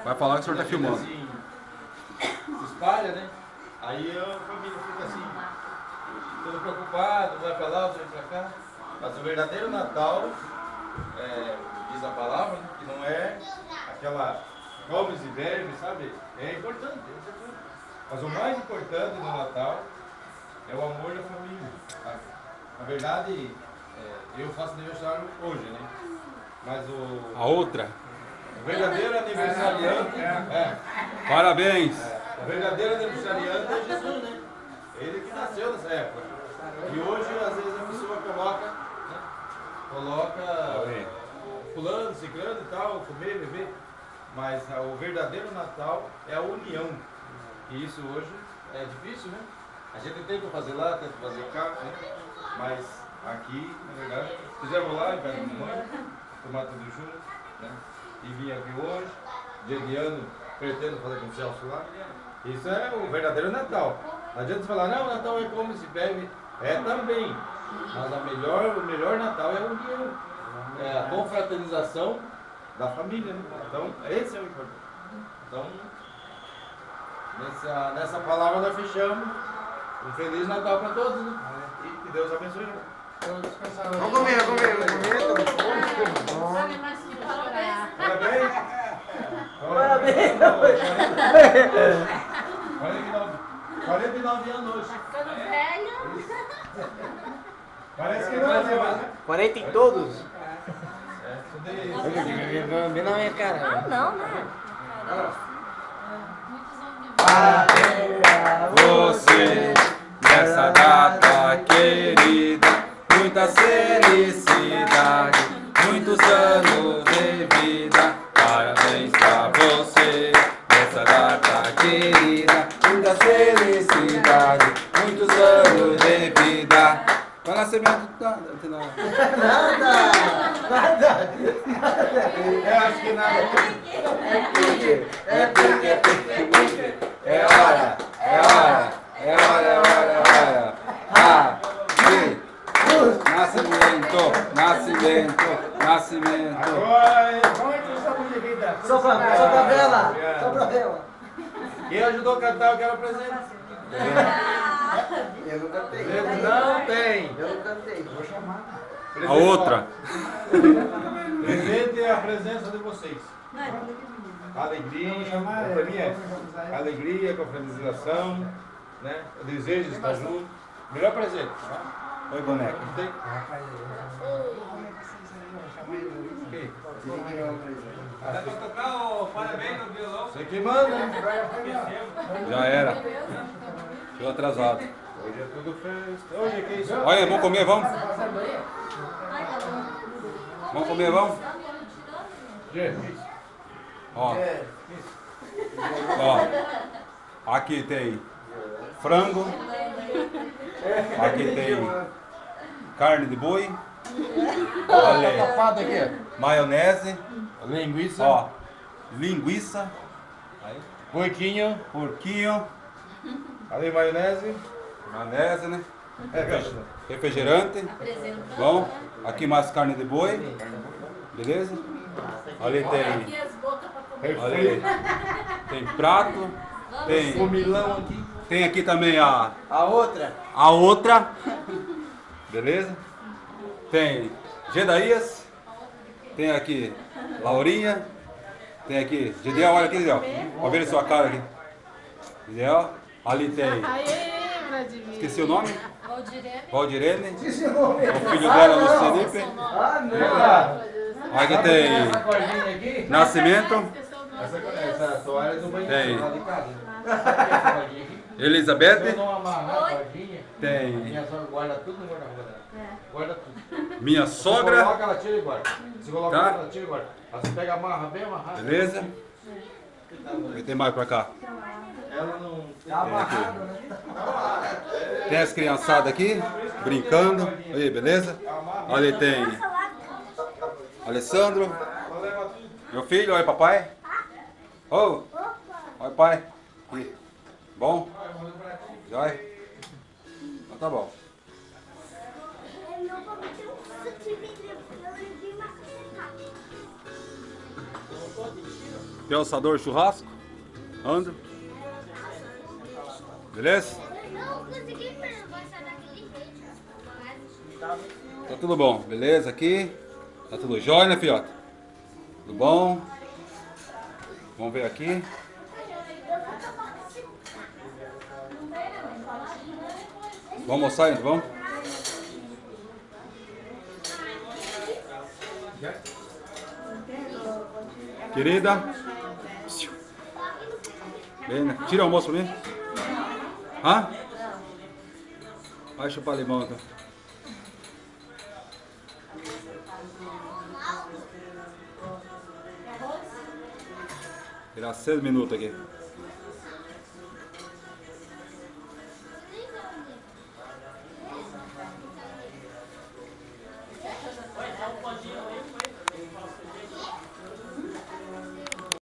Vai falar que o senhor tá filmando. Assim, se espalha, né? Aí a família fica assim, todo preocupado, vai pra lá, vai pra cá. Mas o verdadeiro Natal, diz a palavra, né, que não é aquela comes e bebe, sabe? É importante, é importante. Mas o mais importante no Natal é o amor da família. Na verdade, eu faço aniversário hoje, né? Mas A outra. o verdadeiro aniversariante Parabéns. o verdadeiro aniversariante é Jesus, né? Ele que nasceu nessa época. E hoje, às vezes, a pessoa coloca, né? Coloca fulano, ciclano e tal, comer, beber. Mas o verdadeiro Natal é a união. E isso hoje é difícil, né? A gente tenta fazer lá, tenta fazer cá, né? Mas aqui, na verdade, fizemos lá em casa da mamãe, tomar tudo junto, né? E vim aqui hoje, dia de ano, pretendo fazer com o Celso lá. Isso é o verdadeiro Natal. Não adianta você falar, não, Natal é como se bebe. É também. Mas o melhor Natal é a união. É a confraternização da família, né? Então, esse é o importante. Então, nessa palavra nós fechamos. Um Feliz Natal para todos, né? E que Deus abençoe. Vamos comer, vamos comer. Parabéns. Parabéns. 49 anos hoje. Ficando velho. Parece que não, né? 40 em todos? Bem na minha cara. Ah, não, né? Parabéns a você nessa data querida. Muita felicidade, muitos anos de vida. Parabéns pra você nessa data querida. Muita felicidade, muitos anos de vida. Para nascimento nada. Eu acho que nada. É hora. Nascimento. Agora, vamos essa musiquinha. Sopra a vela. Sopra a vela. Quem ajudou a cantar, eu quero presente. Eu não cantei. Não tem. Eu não cantei. Vou chamar. A outra. Presente é a presença de vocês. Alegria, alegria, confraternização, né? O desejo de estar junto. Melhor presente. Tá? Oi, boneco. Não tem? Dá pra tocar o parabéns no violão? Você que manda, né? Já era. Tô atrasado. Hoje é tudo festa. Hoje é que isso? Olha, vamos comer, vamos? Vamos comer, vamos? Ó. Ó. Aqui tem frango. Aqui tem carne de boi. Olha, maionese. Linguiça. Ó, linguiça. Porquinho. Porquinho. Ali maionese. Maionese, né? Fecha. Refrigerante. Bom, aqui mais carne de boi. Beleza? Ali tem, ali tem prato. Tem Comilão aqui. Tem aqui também a A outra. Beleza? Tem Gedaías. Tem aqui Laurinha. Tem aqui Gideão, olha aqui, Gideão. Pra ver a sua cara aqui. Gideão. Ali tem. Esqueci o nome? Valdirene. É o filho dela, Luiz Felipe. Aqui tem Nascimento. Essa toalha do banheiro. Tem Lá de casa. Elizabeth. Se eu não amarrar a cordinha, Tem minha sogra guarda tudo no guarda-roupa dela. Guarda tudo. minha Você sogra. coloca, ela tira e guarda. Você coloca, Tá. ela tira e guarda. Aí você pega, amarra bem amarrado. Beleza? Tem mais pra cá. Ela não... Tá amarrado, né? Tem as criançadas aqui, brincando. Aí, beleza? Ali tem Alessandro, meu filho, olha papai. Oh, olha pai. Aqui. Bom? Joia? Então tá bom. Aqui é o assador churrasco. Anda. Beleza? Não consegui passar daquele jeito. Tá tudo bom, beleza aqui? Tá tudo jóia, né, fiote? Tudo bom? Vamos ver aqui. Vamos almoçar ainda, vamos? Querida. Vem, né? Tira o almoço pra mim. Hã? Vai chupar limão então. Tirar 6 minutos aqui.